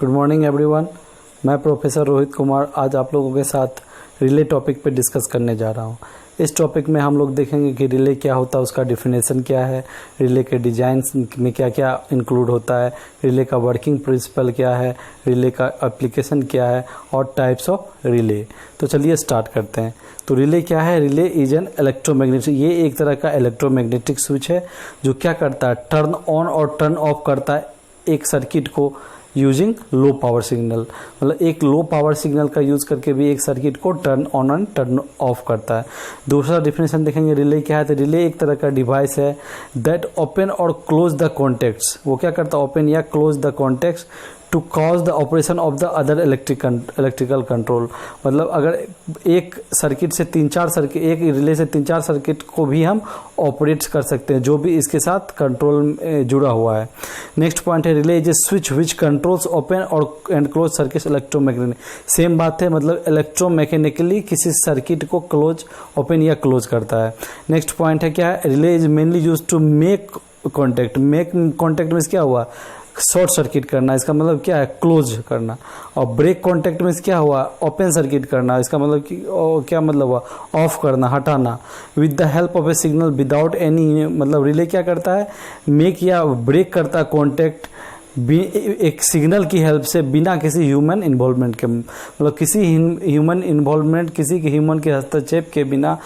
Good morning everyone. मैं professor Rohit Kumar आज आप लोगों के साथ रिले टॉपिक पे डिस्कस करने जा रहा हूँ। इस टॉपिक में हम लोग देखेंगे कि रिले क्या होता है, उसका डिफिनेशन क्या है, रिले के डिजाइन में क्या क्या इंक्लूड होता है, रिले का वर्किंग प्रिंसिपल क्या है, रिले का एप्लीकेशन क्या है और टाइप्स ऑफ रिले। तो चलिए स्टार्ट करते हैं। तो रिले क्या है? रिले इज एन इलेक्ट्रोमैग्नेटिक, ये एक तरह का इलेक्ट्रोमैग्नेटिक स्विच है जो क्या करता है, टर्न ऑन और टर्न ऑफ करता है एक सर्किट को यूजिंग लो पावर सिग्नल। मतलब एक लो पावर सिग्नल का यूज़ करके भी एक सर्किट को turn on and turn off करता है। दूसरा डिफिनेशन देखेंगे रिले क्या है। तो रिले एक तरह का डिवाइस है दैट ओपन और क्लोज द कॉन्टेक्ट्स। वो क्या करता है, ओपन या close the contacts to cause the operation of the other electrical control. मतलब अगर एक सर्किट से एक रिले से तीन चार सर्किट को भी हम ऑपरेट कर सकते हैं जो भी इसके साथ कंट्रोल में जुड़ा हुआ है। नेक्स्ट पॉइंट है relay is a switch which controls open और and close circuit electromagnetic. Same बात है, मतलब इलेक्ट्रोमैकेनिकली किसी सर्किट को क्लोज ओपन या क्लोज करता है। नेक्स्ट पॉइंट है क्या है, relay is mainly use to make contact. Make contact में क्या हुआ, शॉर्ट सर्किट करना, इसका मतलब क्या है, क्लोज करना। और ब्रेक कॉन्टैक्ट में क्या हुआ, ओपन सर्किट करना, इसका मतलब कि क्या मतलब हुआ, ऑफ करना, हटाना। With the help of A signal without any, मतलब रिले क्या करता है, मेक या ब्रेक करता है कॉन्टैक्ट एक सिग्नल की हेल्प से बिना किसी ह्यूमन इन्वॉल्वमेंट के। मतलब किसी ह्यूमन इन्वॉल्वमेंट, किसी के ह्यूमन के हस्तक्षेप के बिना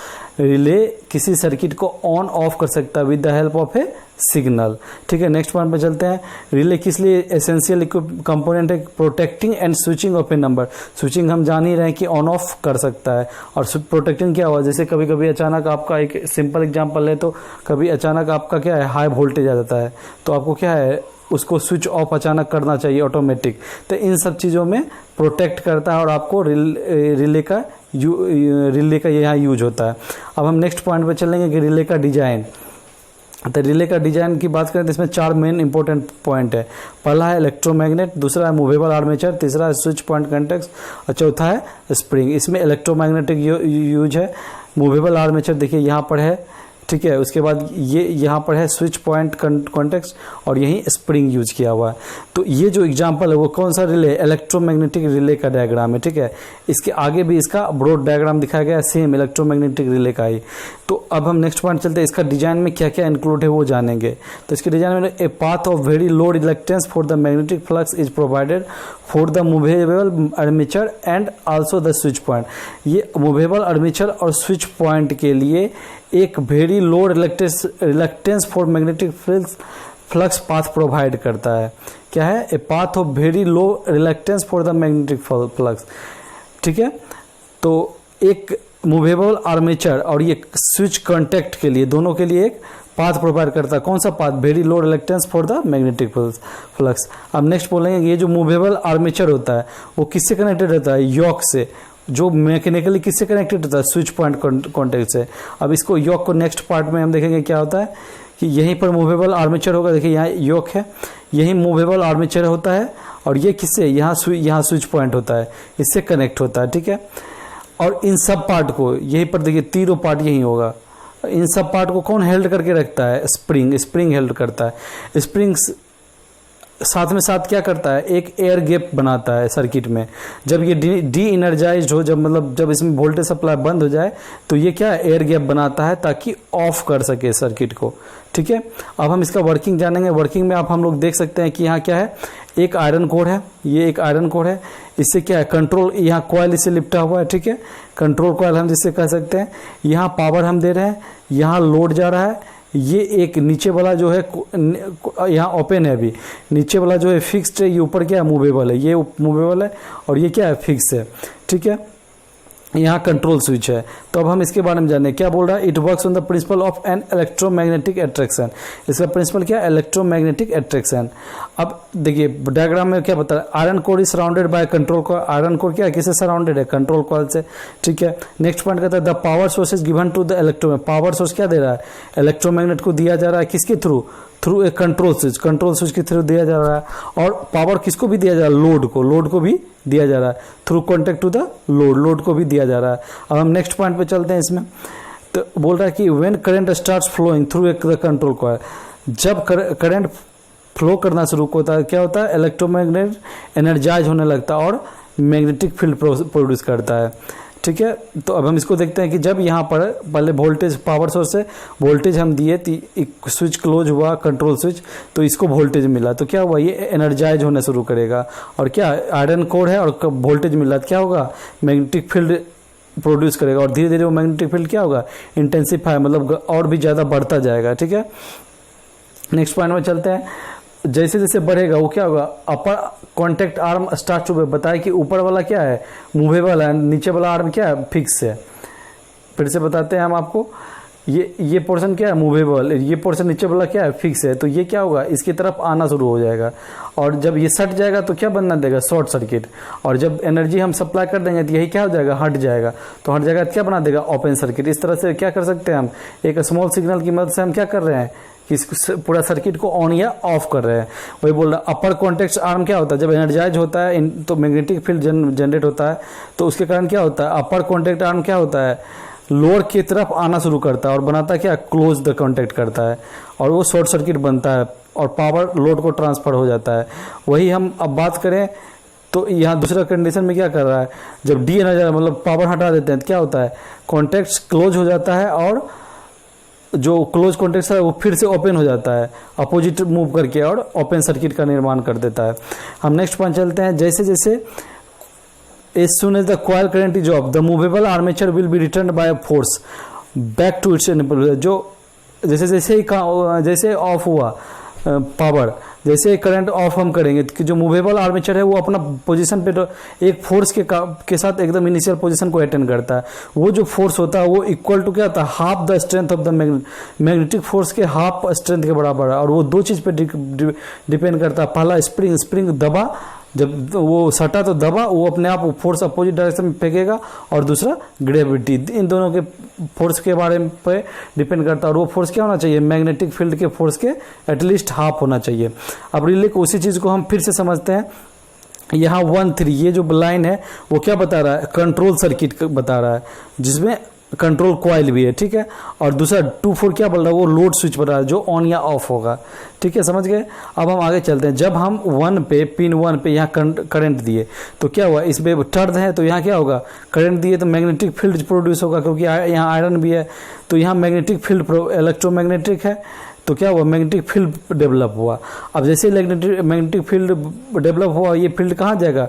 रिले किसी सर्किट को ऑन ऑफ कर सकता है with the help of A signal. ठीक है, नेक्स्ट पॉइंट पे चलते हैं। रिले किस लिए एसेंशियल कंपोनेंट है, protecting and switching off A number. Switching हम जान ही रहे हैं कि ऑन ऑफ कर सकता है, और प्रोटेक्टिंग क्या हुआ, जैसे कभी कभी अचानक आपका, एक सिंपल एग्जांपल है, तो कभी अचानक आपका क्या है, हाई वोल्टेज आ जाता है, तो आपको क्या है, उसको स्विच ऑफ अचानक करना चाहिए ऑटोमेटिक। तो इन सब चीज़ों में प्रोटेक्ट करता है और आपको रिले का यहाँ यूज होता है। अब हम नेक्स्ट पॉइंट पे चलेंगे कि रिले का डिजाइन। तो रिले का डिजाइन की बात करें तो इसमें चार मेन इंपॉर्टेंट पॉइंट है। पहला है इलेक्ट्रोमैग्नेट, दूसरा है मूवेबल आर्मेचर, तीसरा है स्विच पॉइंट कॉन्टैक्ट्स और चौथा है स्प्रिंग। इसमें इलेक्ट्रोमैग्नेटिक यूज है। मूवेबल आर्मेचर देखिए यहाँ पर है, ठीक है। उसके बाद ये यहाँ पर है स्विच पॉइंट कॉन्टैक्ट्स और यहीं स्प्रिंग यूज किया हुआ है। तो ये जो एग्जांपल है वो कौन सा रिले, इलेक्ट्रोमैग्नेटिक रिले का डायग्राम है, ठीक है। इसके आगे भी इसका ब्रॉड डायग्राम दिखाया गया है, सेम इलेक्ट्रोमैग्नेटिक रिले का ही। तो अब हम नेक्स्ट पॉइंट चलते हैं, इसका डिजाइन में क्या क्या इंक्लूड है वो जानेंगे। तो इसके डिजाइन में a path of very low reluctance for the magnetic flux is provided for the movable armature and also the switch point. ये मूवेबल आर्मेचर और स्विच पॉइंट के लिए एक very low reluctance for magnetic flux path provide करता है। क्या है, a path of very low reluctance for the magnetic flux, ठीक है। तो एक मूवेबल आर्मेचर और ये स्विच कॉन्टैक्ट के लिए, दोनों के लिए एक पाथ प्रोवाइड करता है। कौन सा path, very low reluctance for the magnetic flux. अब नेक्स्ट बोलेंगे, ये जो मूवेबल आर्मेचर होता है वो किससे कनेक्टेड रहता है, योक से, जो मैकेनिकली किससे कनेक्टेड होता है, स्विच पॉइंट कॉन्टैक्ट से। अब इसको योक को नेक्स्ट पार्ट में हम देखेंगे क्या होता है कि यहीं पर मूवेबल आर्मेचर होगा, देखिए यहाँ योक है, यही मूवेबल आर्मेचर होता है और ये किससे, यहाँ स्विच पॉइंट होता है, इससे कनेक्ट होता है, ठीक है। और इन सब पार्ट को यहीं पर देखिए तीनों पार्ट यही होगा, इन सब पार्ट को कौन हेल्ड करके रखता है, स्प्रिंग हेल्ड करता है। स्प्रिंग साथ में साथ क्या करता है, एक एयर गैप बनाता है सर्किट में। जब ये डी एनर्जाइज्ड हो, जब इसमें वोल्टेज सप्लाई बंद हो जाए तो ये क्या एयर गैप बनाता है ताकि ऑफ कर सके सर्किट को, ठीक है। अब हम इसका वर्किंग जानेंगे। वर्किंग में आप हम लोग देख सकते हैं कि यहाँ क्या है, एक आयरन कोर है, ये एक आयरन कोर है, इससे क्या है, कंट्रोल, यहाँ कॉइल इससे लिपटा हुआ है, ठीक है, कंट्रोल कॉइल हम जिससे कह सकते हैं। यहाँ पावर हम दे रहे हैं, यहाँ लोड जा रहा है, ये एक नीचे वाला जो है यहाँ ओपन है, अभी नीचे वाला जो है फिक्स्ड है, ये ऊपर क्या है, मूवेबल है, ये मूवेबल है और ये क्या है, फिक्स है, ठीक है। यहाँ कंट्रोल स्विच है। तो अब हम इसके बारे में जाने, क्या बोल रहा है, it works on the principle of an electromagnetic attraction. इसका प्रिंसिपल क्या है, इलेक्ट्रोमैग्नेटिक अट्रैक्शन। अब देखिए डायग्राम में क्या बता रहा है, iron core is surrounded by control coil. Iron core क्या है, किससे सराउंडेड है, कंट्रोल कॉइल से, ठीक है। नेक्स्ट पॉइंट कहता है the power source is given to the electromagnet. Power source क्या दे रहा है, इलेक्ट्रोमैग्नेट को दिया जा रहा है, किसके थ्रू ए कंट्रोल स्विच के थ्रू दिया जा रहा है। और पावर किसको भी दिया जा रहा है, लोड को भी दिया जा रहा है, through contact to the load को भी दिया जा रहा है। अब हम नेक्स्ट पॉइंट पे चलते हैं। इसमें तो बोल रहा है कि when current starts flowing through the control coil, जब करंट फ्लो करना शुरू होता है, क्या होता है, इलेक्ट्रोमैग्नेट एनर्जाइज होने लगता है और मैग्नेटिक फील्ड प्रोड्यूस करता है। ठीक है, तो अब हम इसको देखते हैं कि जब यहाँ पर पहले वोल्टेज, पावर सोर्स से वोल्टेज हम दिए, एक स्विच क्लोज हुआ, कंट्रोल स्विच, तो इसको वोल्टेज मिला, तो क्या हुआ, ये एनर्जाइज होने शुरू करेगा। और क्या आयरन कोर है और वोल्टेज मिला, तो क्या होगा, मैग्नेटिक फील्ड प्रोड्यूस करेगा और धीरे धीरे वो मैग्नेटिक फील्ड क्या होगा, इंटेंसिफाई, मतलब और भी ज़्यादा बढ़ता जाएगा। ठीक है, नेक्स्ट पॉइंट में चलते हैं। जैसे जैसे बढ़ेगा वो क्या होगा, अपर कॉन्टेक्ट आर्म स्टार्ट टू, बताया कि ऊपर वाला क्या है, मूवेबल है, नीचे वाला आर्म क्या है, फिक्स है। फिर से बताते हैं हम आपको, ये पोर्शन क्या है, मूवेबल, ये पोर्शन नीचे वाला क्या है, फिक्स है। तो ये क्या होगा, इसकी तरफ आना शुरू हो जाएगा और जब ये सट जाएगा तो क्या बनना देगा, शॉर्ट सर्किट। और जब एनर्जी हम सप्लाई कर देंगे तो यही क्या हो जाएगा, हट जाएगा। तो हट जाएगा तो क्या बना देगा, ओपन सर्किट। इस तरह से क्या कर सकते हैं हम, एक स्मॉल सिग्नल की मदद से हम क्या कर रहे हैं कि पूरा सर्किट को ऑन या ऑफ कर रहे हैं। वही बोल रहा है, अपर कॉन्टेक्ट आर्म क्या होता है, जब एनर्जाइज होता है तो मैग्नेटिक फील्ड जनरेट होता है, तो उसके कारण क्या होता है, अपर कॉन्टेक्ट आर्म क्या होता है, लोअर की तरफ आना शुरू करता है और बनाता क्या, क्लोज द कॉन्टेक्ट करता है और वो शॉर्ट सर्किट बनता है और पावर लोड को ट्रांसफर हो जाता है। वही हम अब बात करें तो यहाँ दूसरा कंडीशन में क्या कर रहा है, जब डी एनर्जाइज मतलब पावर हटा देते हैं तो क्या होता है, कॉन्टेक्ट क्लोज हो जाता है और जो क्लोज कॉन्टेक्ट है वो फिर से ओपन हो जाता है, अपोजिट मूव करके, और ओपन सर्किट का निर्माण कर देता है। हम नेक्स्ट पॉइंट चलते हैं। जैसे जैसे as soon as the coil current is off, the movable armature will be returned by a force back to its position। जो जैसे जैसे ही जैसे ऑफ हुआ पावर, जैसे करंट ऑफ हम करेंगे कि जो मूवेबल आर्मेचर है वो अपना पोजीशन पे तो एक फोर्स के साथ एकदम इनिशियल पोजीशन को अटेंड करता है। वो जो फोर्स होता है वो इक्वल टू क्या होता है, half the strength of the magnetic force के हाफ स्ट्रेंथ के बराबर है। और वो दो चीज़ पे डिपेंड करता है, पहला स्प्रिंग दबा, जब वो सटा तो दबा, वो अपने आप फोर्स अपोजिट डायरेक्शन में फेंकेगा, और दूसरा ग्रेविटी, इन दोनों के फोर्स के बारे में पे डिपेंड करता है। और वो फोर्स क्या होना चाहिए, मैग्नेटिक फील्ड के फोर्स के एटलीस्ट हाफ होना चाहिए। अब रिले को उसी चीज़ को हम फिर से समझते हैं। यहाँ 1-3 ये जो लाइन है वो क्या बता रहा है, कंट्रोल सर्किट बता रहा है जिसमें कंट्रोल कॉइल भी है। ठीक है, और दूसरा 2-4 क्या बोल रहा है, वो लोड स्विच बता रहा है जो ऑन या ऑफ होगा। ठीक है, समझ गए। अब हम आगे चलते हैं। जब हम पिन 1 पे यहाँ करंट दिए तो क्या हुआ, इस पे टर्न है तो यहाँ क्या होगा, करंट दिए तो मैग्नेटिक फील्ड प्रोड्यूस होगा, क्योंकि यहाँ आयरन भी है तो यहाँ मैग्नेटिक फील्ड इलेक्ट्रोमैग्नेटिक है, तो क्या हुआ, मैग्नेटिक फील्ड डेवलप हुआ। अब जैसे मैग्नेटिक फील्ड डेवलप हुआ, ये फील्ड कहाँ जाएगा,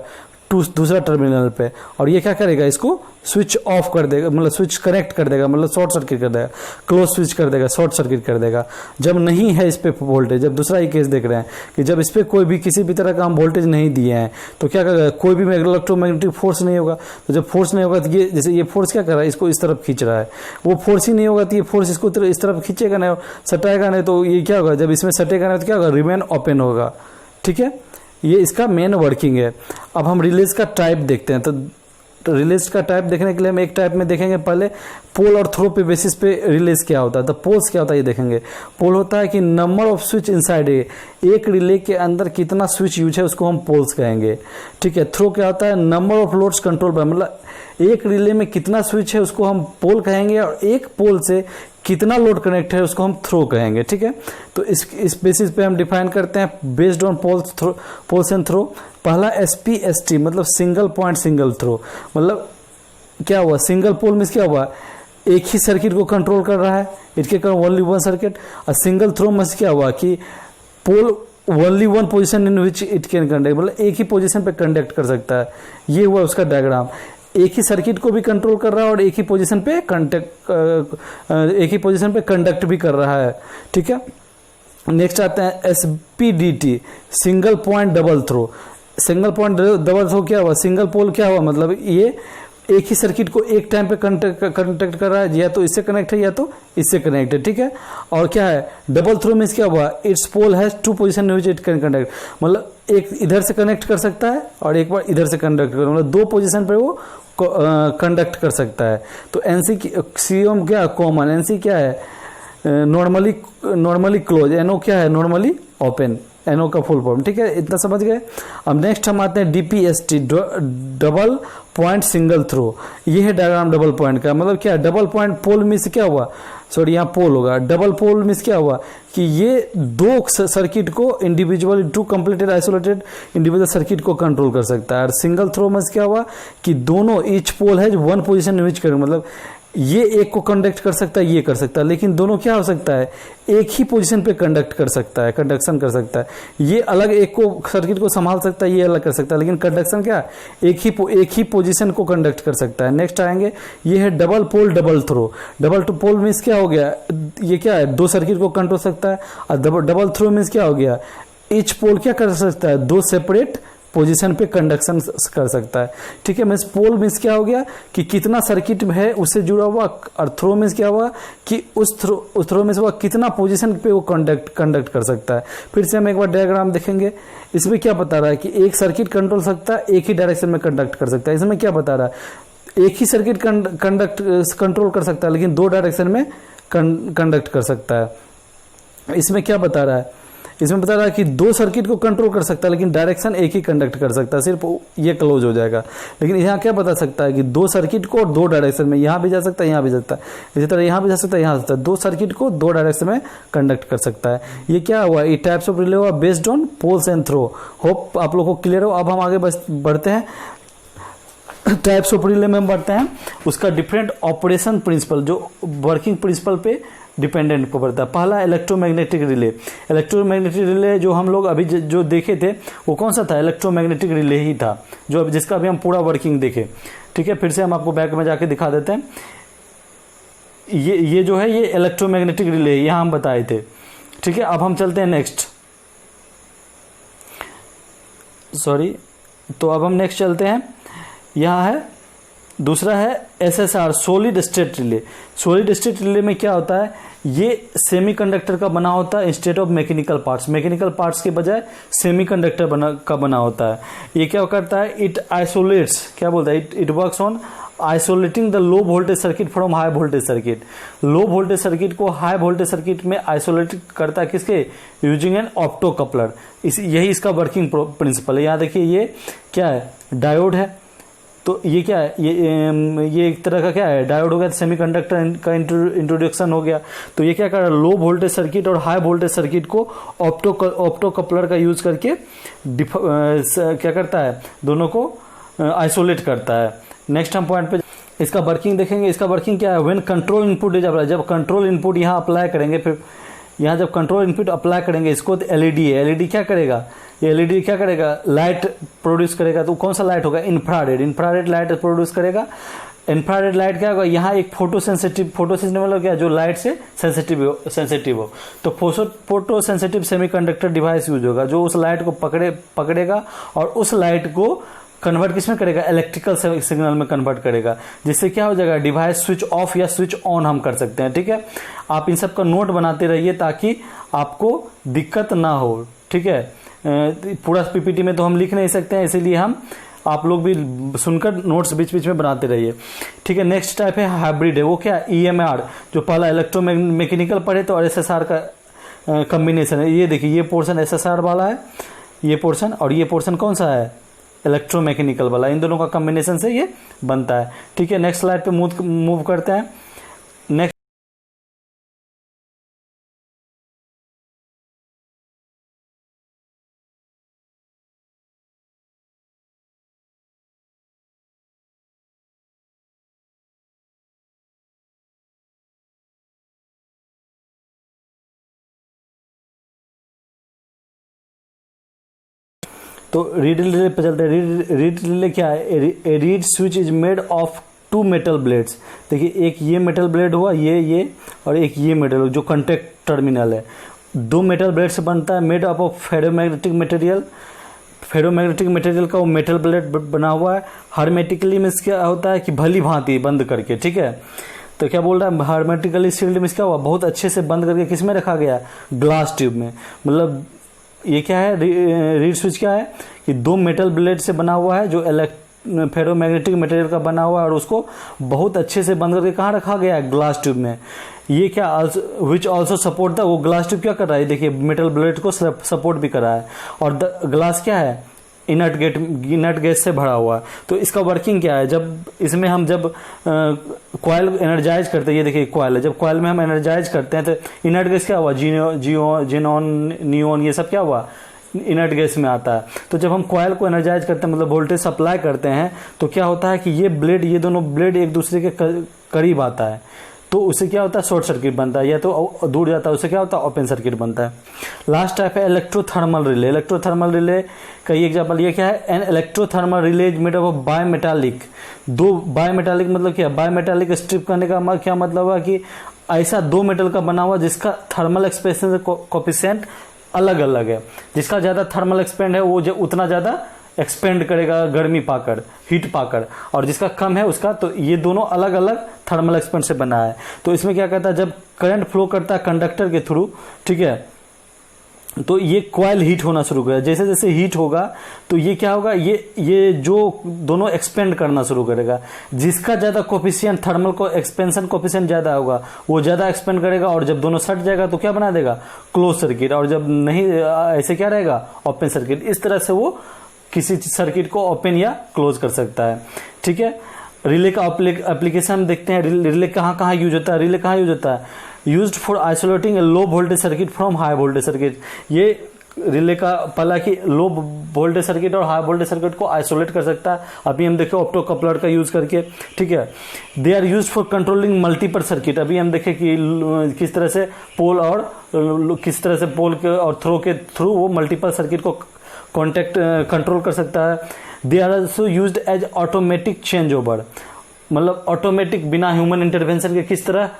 दूसरा टर्मिनल पे, और ये क्या करेगा, इसको स्विच ऑफ कर देगा, मतलब स्विच कनेक्ट कर देगा, मतलब शॉर्ट सर्किट कर देगा, क्लोज स्विच कर देगा, शॉर्ट सर्किट कर देगा। जब नहीं है इस पे वोल्टेज, जब दूसरा ही केस देख रहे हैं कि जब इस पे कोई भी किसी भी तरह का हम वोल्टेज नहीं दिए हैं तो क्या करेगा, कोई भी इलेक्ट्रोमैग्नेटिक फोर्स नहीं होगा। तो जब फोर्स नहीं होगा तो ये जैसे ये फोर्स क्या कर रहा है, इसको इस तरफ खींच रहा है, वो फोर्स ही नहीं होगा तो ये फोर्स इसको इस तरफ खींचेगा नहीं, सटाएगा नहीं, तो ये क्या होगा, जब इसमें सटेगा नहीं तो क्या होगा, रिमेन ओपन होगा। ठीक है, ये इसका मेन वर्किंग है। अब हम रिलेज का टाइप देखते हैं। तो रिलेज का टाइप देखने के लिए हम एक टाइप में देखेंगे, पहले पोल और थ्रो पे बेसिस पे रिलेज क्या होता है। तो पोल्स क्या होता है ये देखेंगे। पोल होता है कि नंबर ऑफ स्विच इनसाइड एक रिले के अंदर कितना स्विच यूज है उसको हम पोल्स कहेंगे। ठीक है, थ्रो क्या होता है, number of loads control by, मतलब एक रिले में कितना स्विच है उसको हम पोल कहेंगे, और एक पोल से कितना लोड कनेक्ट है उसको हम थ्रो कहेंगे। ठीक है, तो इस बेसिस पे हम डिफाइन करते हैं based on poles and throw. पहला SPST मतलब सिंगल पॉइंट सिंगल थ्रो, मतलब क्या हुआ, सिंगल पोल में क्या हुआ, एक ही सर्किट को कंट्रोल कर रहा है, इसके कारण ओनली वन सर्किट। और सिंगल थ्रो में क्या हुआ कि pole only one position in which it can conduct, मतलब एक ही पोजीशन पे कंडक्ट कर सकता है। ये हुआ उसका डायग्राम, एक ही सर्किट को भी कंट्रोल कर रहा है और एक ही पोजीशन पे कंडक्ट भी कर रहा है। ठीक है, नेक्स्ट आते हैं SPDT single point double throw. Single point double throw क्या हुआ, सिंगल पोल क्या हुआ, मतलब ये एक ही सर्किट को एक टाइम पे कंटेक्ट कर रहा है, या तो इससे कनेक्ट है या तो इससे कनेक्ट है। ठीक है, और क्या है डबल थ्रो में क्या हुआ, its pole has 2 position which it can conduct, मतलब एक इधर से कनेक्ट कर सकता है और एक बार इधर से कंडक्ट कर, मतलब 2 पोजीशन पे वो कंडक्ट कर सकता है। तो NC COM क्या कॉमन, NC क्या है नॉर्मली क्लोज, NO क्या है नॉर्मली ओपन, NO का फुल फॉर्म। ठीक है, इतना समझ गए। अब नेक्स्ट हम आते हैं DPST double point single throw. ये है डायग्राम डबल पॉइंट का, मतलब क्या डबल पॉइंट पोल में से क्या हुआ, सॉरी यहाँ पोल होगा। डबल पोल मीन्स क्या हुआ कि ये दो सर्किट को individual to completed isolated individual circuit को कंट्रोल कर सकता है। और सिंगल थ्रो मीन्स क्या हुआ कि दोनों ईच पोल है वन पोजीशन विच कर, मतलब ये एक को कंडक्ट कर सकता है, ये कर सकता है, लेकिन दोनों क्या हो सकता है, एक ही पोजीशन पे कंडक्ट कर सकता है, कंडक्शन कर सकता है। ये अलग एक को सर्किट को संभाल सकता है, ये अलग कर सकता है, लेकिन कंडक्शन क्या एक ही पोजीशन को कंडक्ट कर सकता है। नेक्स्ट आएंगे, ये है double pole double throw. Double pole means क्या हो गया, ये क्या है, दो सर्किट को कंट्रोल सकता है। और डबल थ्रो मीन्स क्या हो गया, ईच पोल क्या कर सकता है, दो सेपरेट पोजीशन पे कंडक्शन कर सकता है। ठीक है, मीन्स पोल मीन्स क्या हो गया कि कितना सर्किट है उससे जुड़ा हुआ, और थ्रो मीन्स क्या हुआ कि उस थ्रो मीन्स हुआ कितना पोजीशन पे वो कंडक्ट कर सकता है। फिर से हम एक बार डायग्राम देखेंगे, इसमें क्या बता रहा है कि एक सर्किट कंट्रोल सकता है, एक ही डायरेक्शन में कंडक्ट कर सकता है। इसमें क्या बता रहा है, एक ही सर्किट कंट्रोल कर सकता है लेकिन दो डायरेक्शन में कंडक्ट कर सकता है। इसमें क्या बता रहा है, इसमें बता रहा है कि दो सर्किट को कंट्रोल कर सकता है लेकिन डायरेक्शन एक ही कंडक्ट कर सकता है, सिर्फ ये क्लोज हो जाएगा। लेकिन यहाँ क्या बता सकता है कि दो सर्किट को दो डायरेक्शन में, यहाँ भी जा सकता है, यहाँ भी जा सकता है, इसी तरह यहाँ भी जा सकता है, यहाँ जा सकता है, दो सर्किट को दो डायरेक्शन में कंडक्ट कर सकता है। ये क्या हुआ, ये टाइप्स ऑफ रिले हुआ based on poles and throw. Hope आप लोगों को क्लियर हो। अब हम आगे बढ़ते हैं, टाइप्स ऑफ रिले में हम बढ़ते हैं, उसका डिफरेंट ऑपरेशन प्रिंसिपल, जो वर्किंग प्रिंसिपल पे डिपेंडेंट को बढ़ता है। पहला इलेक्ट्रोमैग्नेटिक रिले। इलेक्ट्रोमैग्नेटिक रिले जो हम लोग अभी जो देखे थे वो कौन सा था, इलेक्ट्रोमैग्नेटिक रिले ही था, जो जिसका अभी हम पूरा वर्किंग देखे। ठीक है, फिर से हम आपको बैक में जाके दिखा देते हैं। ये जो है ये इलेक्ट्रोमैग्नेटिक रिले यहाँ हम बताए थे। ठीक है, अब हम चलते हैं नेक्स्ट, तो अब हम नेक्स्ट चलते हैं। यहाँ है दूसरा है SSR, solid state relay. Solid state relay में क्या होता है, ये सेमीकंडक्टर का बना होता है instead of mechanical parts. Mechanical parts के बजाय सेमीकंडक्टर का बना होता है। ये क्या करता है, इट आइसोलेट्स, क्या बोलता है, it works on isolating the low voltage circuit from high voltage circuit. Low voltage circuit को हाई वोल्टेज सर्किट में आइसोलेट करता है, किसके, यूजिंग एन ऑप्टो कपलर। यही इसका वर्किंग प्रिंसिपल है। यहाँ देखिए ये क्या है, डायोड है, तो ये क्या है, ये एक तरह का क्या है, डायोड हो गया, सेमीकंडक्टर का इंट्रोडक्शन हो गया। तो ये क्या कर रहा है, लो वोल्टेज सर्किट और हाई वोल्टेज सर्किट को ऑप्टो कपलर का यूज करके क्या करता है, दोनों को आइसोलेट करता है। नेक्स्ट हम पॉइंट पे इसका वर्किंग देखेंगे। इसका वर्किंग क्या है, when control input is apply, जब कंट्रोल इनपुट यहाँ अप्लाई करेंगे, फिर यहाँ जब कंट्रोल इनपुट अप्लाई करेंगे, इसको एलईडी है, एलईडी क्या करेगा, ये एलईडी क्या करेगा, लाइट प्रोड्यूस करेगा। तो कौन सा लाइट होगा, इंफ्रारेड लाइट प्रोड्यूस करेगा। इंफ्रारेड लाइट क्या होगा, यहाँ एक फोटो सेंसिटिव मतलब क्या, जो लाइट से सेंसिटिव हो। तो photo sensitive semiconductor device use होगा, जो उस लाइट को पकड़ेगा और उस लाइट को कन्वर्ट किसमें करेगा, इलेक्ट्रिकल सिग्नल में कन्वर्ट करेगा, जिससे क्या हो जाएगा, डिवाइस स्विच ऑफ या स्विच ऑन हम कर सकते हैं। ठीक है, आप इन सब का नोट बनाते रहिए ताकि आपको दिक्कत ना हो। ठीक है, पूरा पीपीटी में तो हम लिख नहीं सकते हैं, इसीलिए आप लोग भी सुनकर नोट्स बीच बीच में बनाते रहिए। ठीक है, नेक्स्ट टाइप है हाइब्रिड है। वो क्या, EMR, जो पहला इलेक्ट्रोमैकेनिकल पढ़े तो, और SSR का कॉम्बिनेशन है। ये देखिए, ये पोर्शन SSR वाला है, ये पोर्शन, और ये पोर्शन कौन सा है, इलेक्ट्रोमैकेनिकल वाला। इन दोनों का कॉम्बिनेशन से ये बनता है। ठीक है, नेक्स्ट स्लाइड पे मूव करते हैं। नेक्स्ट तो रीड रिले पे चलते हैं। रीड रिले क्या है, reed switch is made of two metal blades. देखिए, एक ये मेटल ब्लेड हुआ, ये और एक ये मेटल जो कॉन्टेक्ट टर्मिनल है, दो मेटल ब्लेड से बनता है, made up of ferromagnetic material का वो मेटल ब्लेड बना हुआ है। हार्मेटिकली में क्या होता है कि भली भांति बंद करके, ठीक है, तो क्या बोल रहा है, हार्मेटिकली सील्ड में क्या हुआ, बहुत अच्छे से बंद करके किस में रखा गया, ग्लास ट्यूब में। मतलब ये क्या है, रीड स्विच क्या है कि दो मेटल ब्लेड से बना हुआ है, जो फेरोमैग्नेटिक मटेरियल का बना हुआ है, और उसको बहुत अच्छे से बंद करके कहाँ रखा गया है, ग्लास ट्यूब में। ये क्या, विच ऑल्सो सपोर्ट था, वो ग्लास ट्यूब क्या कर रहा है, देखिए मेटल ब्लेड को सपोर्ट भी कर रहा है। और ग्लास क्या है, इनर्ट गैस से भरा हुआ है। तो इसका वर्किंग क्या है, जब इसमें हम जब कॉयल एनर्जाइज करते हैं, ये देखिए कॉयल है, जब कॉयल में हम एनर्जाइज करते हैं तो इनर्ट गैस क्या हुआ, जीनॉन नियोन ये सब क्या हुआ, इनर्ट गैस में आता है। तो जब हम कॉयल को एनर्जाइज करते हैं मतलब वोल्टेज सप्लाई करते हैं तो क्या होता है कि ये दोनों ब्लेड एक दूसरे के करीब आता है, तो उससे क्या होता है, शॉर्ट सर्किट बनता है, या तो दूर जाता है उससे क्या होता है, ओपन सर्किट बनता है। लास्ट टाइप है इलेक्ट्रोथर्मल रिले। इलेक्ट्रोथर्मल रिले का ये एग्जाम्पल ये क्या है, an electrothermal relay is made of biometallic. दो बायोमेटालिक मतलब क्या, बायोमेटालिक स्ट्रिप करने का क्या मतलब है कि ऐसा दो मेटल का बना हुआ जिसका थर्मल एक्सपेंशन कोफिशिएंट अलग अलग है। जिसका ज्यादा थर्मल एक्सपेंड है वो उतना ज्यादा एक्सपेंड करेगा गर्मी पाकर, हीट पाकर, और जिसका कम है उसका, तो ये दोनों अलग अलग थर्मल एक्सपेंड से बना है। तो इसमें क्या कहता है, जब करंट फ्लो करता है कंडक्टर के थ्रू, ठीक है, तो ये कॉइल हीट होना शुरू करेगा। जैसे जैसे हीट होगा तो ये क्या होगा, ये जो दोनों एक्सपेंड करना शुरू करेगा। जिसका ज्यादा कोफिशिएंट थर्मल को एक्सपेंशन कोफिशिएंट ज्यादा होगा वो ज्यादा एक्सपेंड करेगा, और जब दोनों सट जाएगा तो क्या बना देगा, क्लोज सर्किट, और जब नहीं ऐसे क्या रहेगा, ओपन सर्किट। इस तरह से वो किसी सर्किट को ओपन या क्लोज कर सकता है। ठीक है, रिले का एप्लीकेशन देखते हैं। रिले कहाँ यूज होता है, रिले कहाँ यूज होता है, used for isolating A low voltage circuit from high voltage circuit. ये रिले का पहला कि लो वोल्टेज सर्किट और हाई वोल्टेज सर्किट को आइसोलेट कर सकता है। अभी हम देखें ऑप्टो कपलर का यूज करके, ठीक है। They are used for controlling multiple circuit. अभी हम देखें कि किस तरह से पोल और किस तरह से पोल के और थ्रो के थ्रू वो मल्टीपल सर्किट को कॉन्टेक्ट कंट्रोल कर सकता है। They are also used as automatic change over, मतलब ऑटोमेटिक बिना ह्यूमन इंटरवेंशन के किस तरह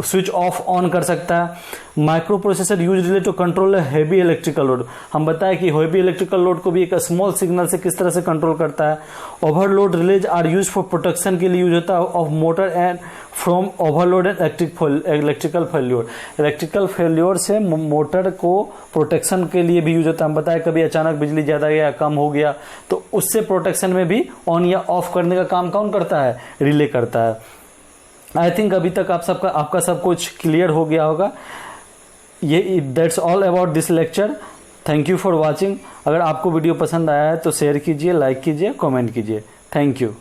स्विच ऑफ ऑन कर सकता है। Microprocessor use relay to control heavy electrical load. हम बताएं कि हैवी इलेक्ट्रिकल लोड को भी एक स्मॉल सिग्नल से किस तरह से कंट्रोल करता है। Overload relays are use for protection के लिए यूज होता है of motor and from overload and electrical failure. Electrical failure से मोटर को प्रोटेक्शन के लिए भी यूज होता है। हम बताएं कभी अचानक बिजली ज्यादा गया कम हो गया तो उससे प्रोटेक्शन में भी ऑन या ऑफ करने का काम कौन करता है, रिले करता है। आई थिंक अभी तक आपका सब कुछ क्लियर हो गया होगा। ये that's all about this lecture. Thank you for watching. अगर आपको वीडियो पसंद आया है तो शेयर कीजिए, लाइक कीजिए, कमेंट कीजिए। Thank you.